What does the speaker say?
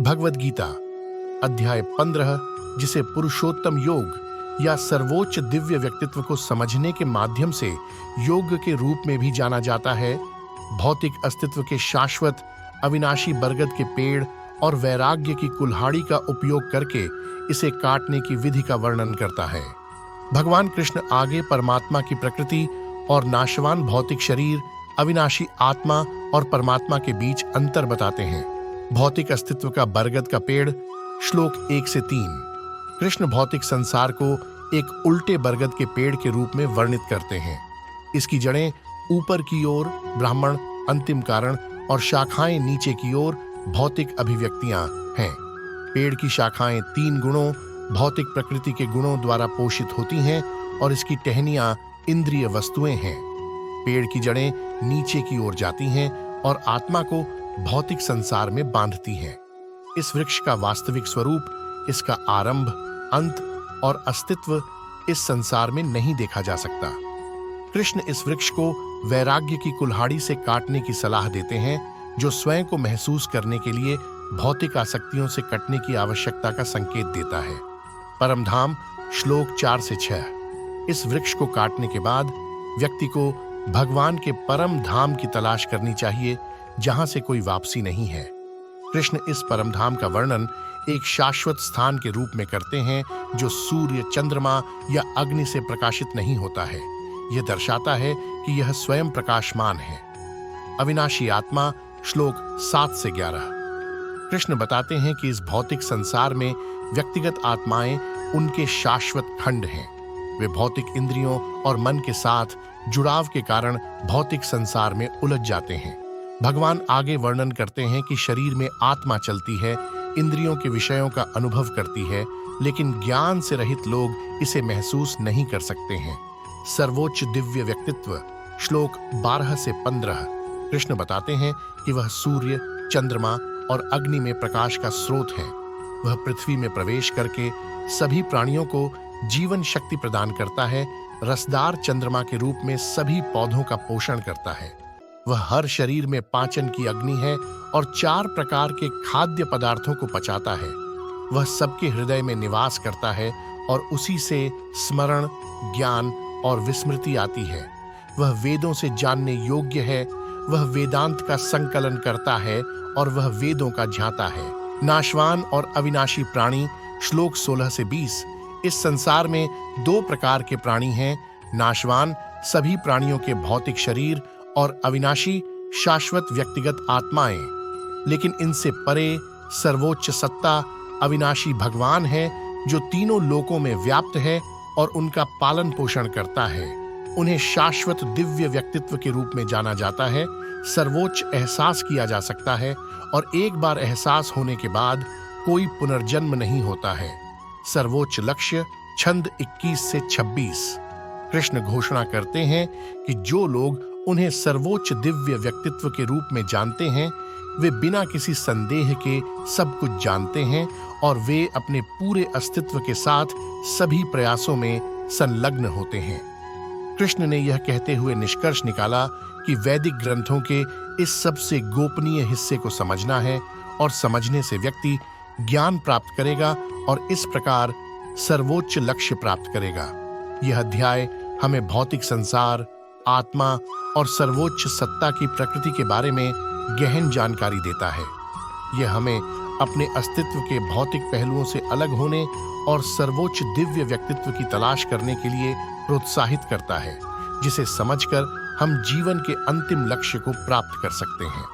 भगवद गीता अध्याय 15, जिसे पुरुषोत्तम योग या सर्वोच्च दिव्य व्यक्तित्व को समझने के माध्यम से योग के रूप में भी जाना जाता है, भौतिक अस्तित्व के शाश्वत अविनाशी बरगद के पेड़ और वैराग्य की कुल्हाड़ी का उपयोग करके इसे काटने की विधि का वर्णन करता है। भगवान कृष्ण आगे परमात्मा की प्रकृति और नाशवान भौतिक शरीर, अविनाशी आत्मा और परमात्मा के बीच अंतर बताते हैं। भौतिक अस्तित्व का बरगद का पेड़, श्लोक 1 से 3। कृष्ण भौतिक संसार को एक उल्टे बरगद के पेड़ के रूप में वर्णित करते हैं। इसकी जड़ें ऊपर की ओर ब्राह्मण, अंतिम कारण और शाखाएं नीचे की ओर भौतिक अभिव्यक्तियां हैं। पेड़ की शाखाएं 3 गुणों, भौतिक प्रकृति के गुणों द्वारा पोषित होती हैं और इसकी टहनियां इंद्रिय वस्तुएं हैं। पेड़ की जड़ें नीचे की ओर जाती हैं और आत्मा को भौतिक संसार में बांधती हैं। इस वृक्ष का वास्तविक स्वरूप, इसका आरंभ, अंत और अस्तित्व इस संसार में नहीं देखा जा सकता। कृष्ण इस वृक्ष को वैराग्य की कुल्हाड़ी से काटने की सलाह देते हैं, जो स्वयं को महसूस करने के लिए भौतिक आसक्तियों से कटने की आवश्यकता का संकेत देता है। परमधाम, श्लोक 4 से 6। इस वृक्ष को काटने के बाद व्यक्ति को भगवान के परम धाम की तलाश करनी चाहिए, जहां से कोई वापसी नहीं है। कृष्ण इस परम धाम का वर्णन एक शाश्वत स्थान के रूप में करते हैं, जो सूर्य, चंद्रमा या अग्नि से प्रकाशित नहीं होता है। यह दर्शाता है कि यह स्वयं प्रकाशमान है। अविनाशी आत्मा, श्लोक 7 से 11। कृष्ण बताते हैं कि इस भौतिक संसार में व्यक्तिगत आत्माएं उनके शाश्वत खंड हैं। वे भौतिक इंद्रियों और मन के साथ जुड़ाव के कारण भौतिक संसार में उलझ जाते हैं। भगवान आगे वर्णन करते हैं कि शरीर में आत्मा चलती है, इंद्रियों के विषयों का अनुभव करती है, लेकिन ज्ञान से रहित लोग इसे महसूस नहीं कर सकते हैं। सर्वोच्च दिव्य व्यक्तित्व, श्लोक 12 से 15। कृष्ण बताते हैं कि वह सूर्य, चंद्रमा और अग्नि में प्रकाश का स्रोत है। वह पृथ्वी में प्रवेश करके सभी प्राणियों को जीवन शक्ति प्रदान करता है, रसदार चंद्रमा के रूप में सभी पौधों का पोषण करता है। वह हर शरीर में पाचन की अग्नि है और 4 प्रकार के खाद्य पदार्थों को पचाता है। वह सबके हृदय में निवास करता है और उसी से स्मरण, ज्ञान और विस्मृति आती है। वह वेदों से जानने योग्य है। वह वेदांत का संकलन करता है और वह वेदों का ज्ञाता है। नाशवान और अविनाशी प्राणी, श्लोक 16 से 20। इस संसार में 2 प्रकार के प्राणी हैं, नाशवान सभी प्राणियों के भौतिक शरीर और अविनाशी शाश्वत व्यक्तिगत आत्माएं। लेकिन इनसे परे सर्वोच्च सत्ता अविनाशी भगवान है, जो तीनों लोकों में व्याप्त है और उनका पालन पोषण करता है। उन्हें शाश्वत दिव्य व्यक्तित्व के रूप में जाना जाता है। सर्वोच्च एहसास किया जा सकता है और एक बार एहसास होने के बाद कोई पुनर्जन्म नहीं होता है। सर्वोच्च लक्ष्य, छंद 21 से 26। कृष्ण घोषणा करते हैं कि जो लोग उन्हें सर्वोच्च दिव्य व्यक्तित्व के रूप में जानते हैं, वे बिना किसी संदेह के सब कुछ जानते हैं और वे अपने पूरे अस्तित्व के साथ सभी प्रयासों में संलग्न होते हैं। कृष्ण ने यह कहते हुए निष्कर्ष निकाला कि वैदिक ग्रंथों के इस सबसे गोपनीय हिस्से को समझना है और समझने से व्यक्ति ज्ञान प्राप्त करेगा और इस प्रकार सर्वोच्च लक्ष्य प्राप्त करेगा। यह अध्याय हमें भौतिक संसार, आत्मा और सर्वोच्च सत्ता की प्रकृति के बारे में गहन जानकारी देता है। यह हमें अपने अस्तित्व के भौतिक पहलुओं से अलग होने और सर्वोच्च दिव्य व्यक्तित्व की तलाश करने के लिए प्रोत्साहित करता है, जिसे समझकर हम जीवन के अंतिम लक्ष्य को प्राप्त कर सकते हैं।